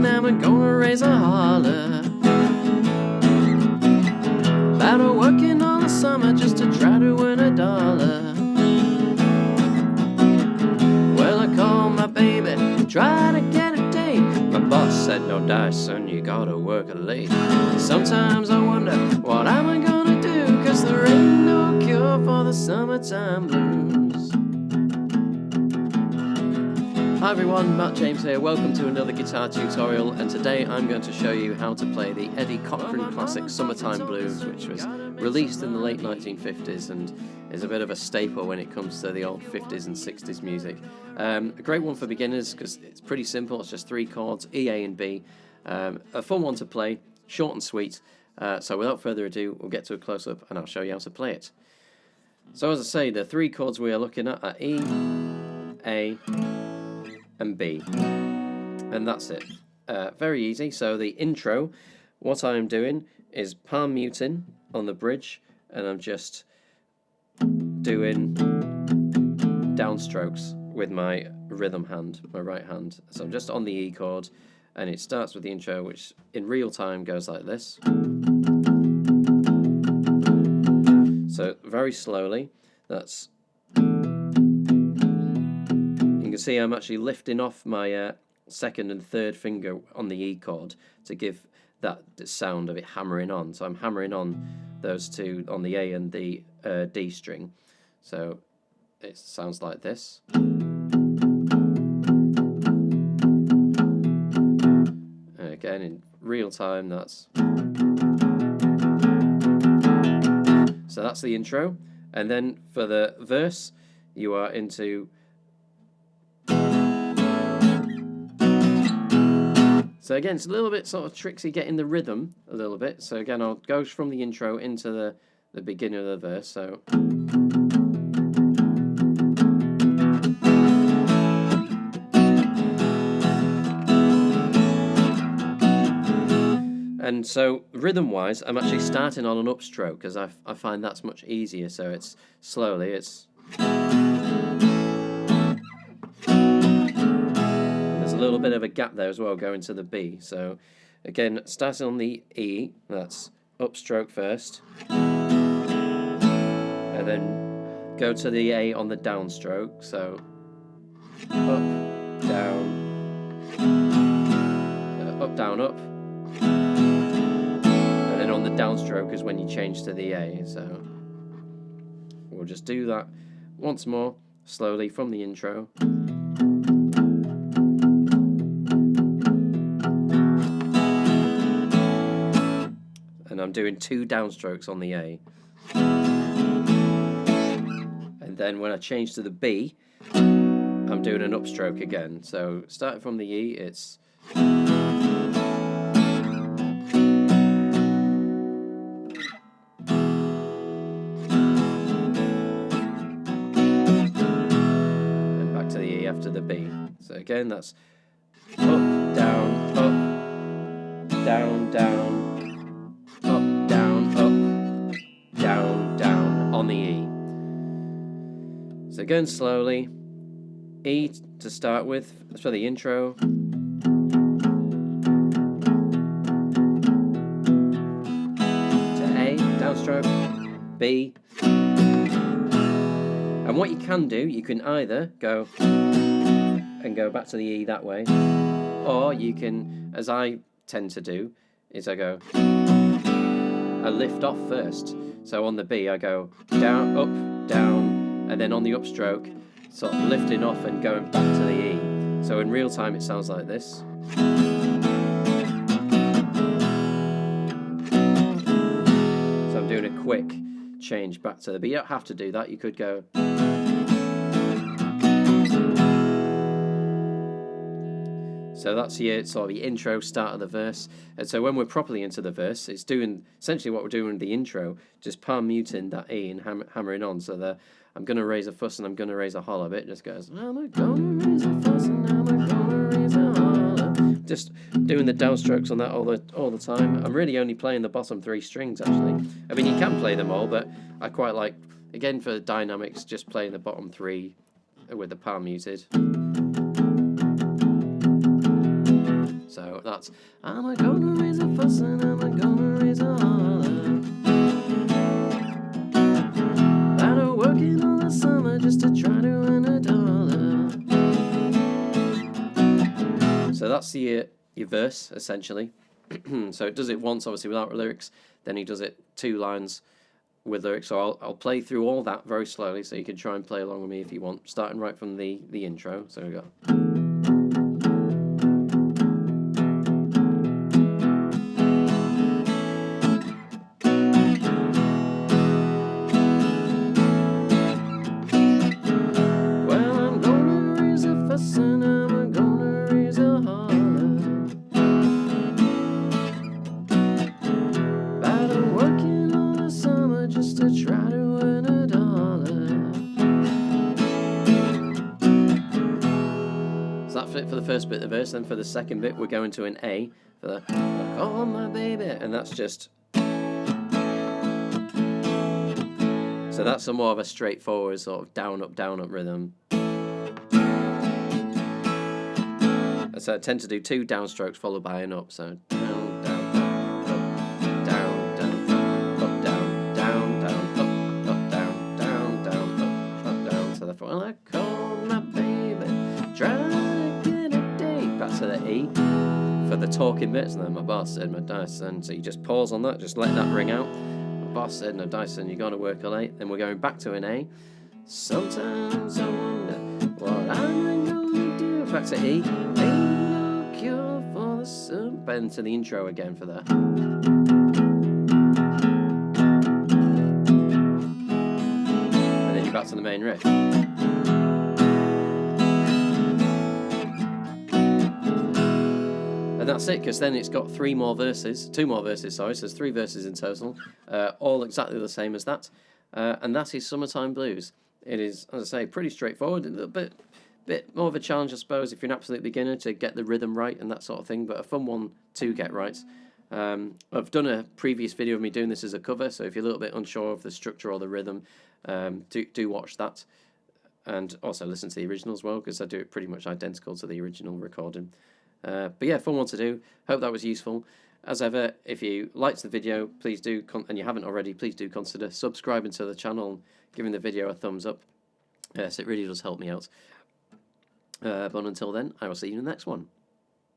and I'm gonna raise a holler. About a working all the summer just to try to win $1. Well, I called my baby, try to get a date. My boss said, no dice, son, you gotta work late. Sometimes I wonder, what am I gonna do? 'Cause there ain't no cure for the summertime blues. Hi everyone, Matt James here. Welcome to another guitar tutorial, and today I'm going to show you how to play the Eddie Cochran classic Summertime Blues, which was released in the late 1950s and is a bit of a staple when it comes to the old 50s and 60s music. A great one for beginners because it's pretty simple. It's just 3 chords, E, A and B. A fun one to play, short and sweet. So without further ado, we'll get to a close-up and I'll show you how to play it. So as I say, the 3 chords we are looking at are E, A and B, and that's it. Very easy. So the intro, what I'm doing is palm muting on the bridge, and I'm just doing downstrokes with my rhythm hand, my right hand. So I'm just on the E chord, and it starts with the intro, which in real time goes like this. So very slowly, that's... You can see I'm actually lifting off my second and third finger on the E chord to give that sound of it hammering on. So I'm hammering on those two on the A and the D string. So it sounds like this. Again, in real time, that's... So that's the intro. And then for the verse, you are into... So again, it's a little bit sort of tricksy getting the rhythm a little bit. So again, I'll go from the intro into the beginning of the verse. So and so rhythm-wise, I'm actually starting on an upstroke because I find that's much easier. So it's slowly, it's... a little bit of a gap there as well going to the B. So again, starting on the E, that's upstroke first, and then go to the A on the downstroke. So up, down, up, and then on the downstroke is when you change to the A. So we'll just do that once more slowly from the intro. And I'm doing 2 downstrokes on the A. And then when I change to the B, I'm doing an upstroke again. So starting from the E, it's... and back to the E after the B. So again, that's up, down, down, up, down, on the E. So going slowly, E to start with, for the intro. To A, downstroke, B. And what you can do, you can either go and go back to the E that way, or you can, as I tend to do, is I go... I lift off first. So on the B, I go down, up, down, and then on the upstroke, sort of lifting off and going back to the E. So in real time, it sounds like this. So I'm doing a quick change back to the B. You don't have to do that. You could go... So that's your sort of the intro, start of the verse. And so when we're properly into the verse, it's doing essentially what we're doing with the intro, just palm muting that E and hammering on. So I'm going to raise a fuss and I'm going to raise a holler bit. Just goes, I'm going to raise a fuss and I'm going to raise a holler. Just doing the downstrokes on that all the time. I'm really only playing the bottom 3 strings, actually. I mean, you can play them all, but I quite like, again, for the dynamics, just playing the bottom 3 with the palm muted. So So that's I'm a gonna raise a fuss and I'm a gonna raise a holler. Better working all the summer just to try to earn a dollar. So that's your verse, essentially. So it does it once, obviously, without lyrics. Then he does it 2 lines with lyrics. So I'll play through all that very slowly, so you can try and play along with me if you want, starting right from the intro. So we got. Well, I'm gonna raise a fuss and I'm gonna raise a holler. Better working all the summer just to try to earn a dollar. So that's it for the first bit of the verse. Then for the second bit, we're going to an A for the call my baby, and that's just. So that's a more of a straightforward sort of down up rhythm. So I tend to do 2 downstrokes followed by an up. So down, down, down, up, down, down, down, up, down, down, down, up, down. So therefore, well, I called my baby, trying to get a date. Back to the E for the talking bits, and then my boss said, "My Dyson." So you just pause on that, just let that ring out. My boss said, "No, Dyson, you're gonna work late." Then we're going back to an A. Sometimes I wonder what I'm gonna do. Back to E. Ain't no cure for the sun. Then to the intro again for that. And then you're back to the main riff. And that's it, because then it's got 2 more verses, sorry, so there's 3 verses in total, all exactly the same as that, and that is Summertime Blues. It is, as I say, pretty straightforward, a little bit more of a challenge, I suppose, if you're an absolute beginner to get the rhythm right and that sort of thing, but a fun one to get right. I've done a previous video of me doing this as a cover, so if you're a little bit unsure of the structure or the rhythm, do watch that, and also listen to the original as well, because I do it pretty much identical to the original recording. But yeah, fun one to do. Hope that was useful. As ever, if you liked the video, please do, and you haven't already, please do consider subscribing to the channel and giving the video a thumbs up. Yes, it really does help me out. But until then, I will see you in the next one.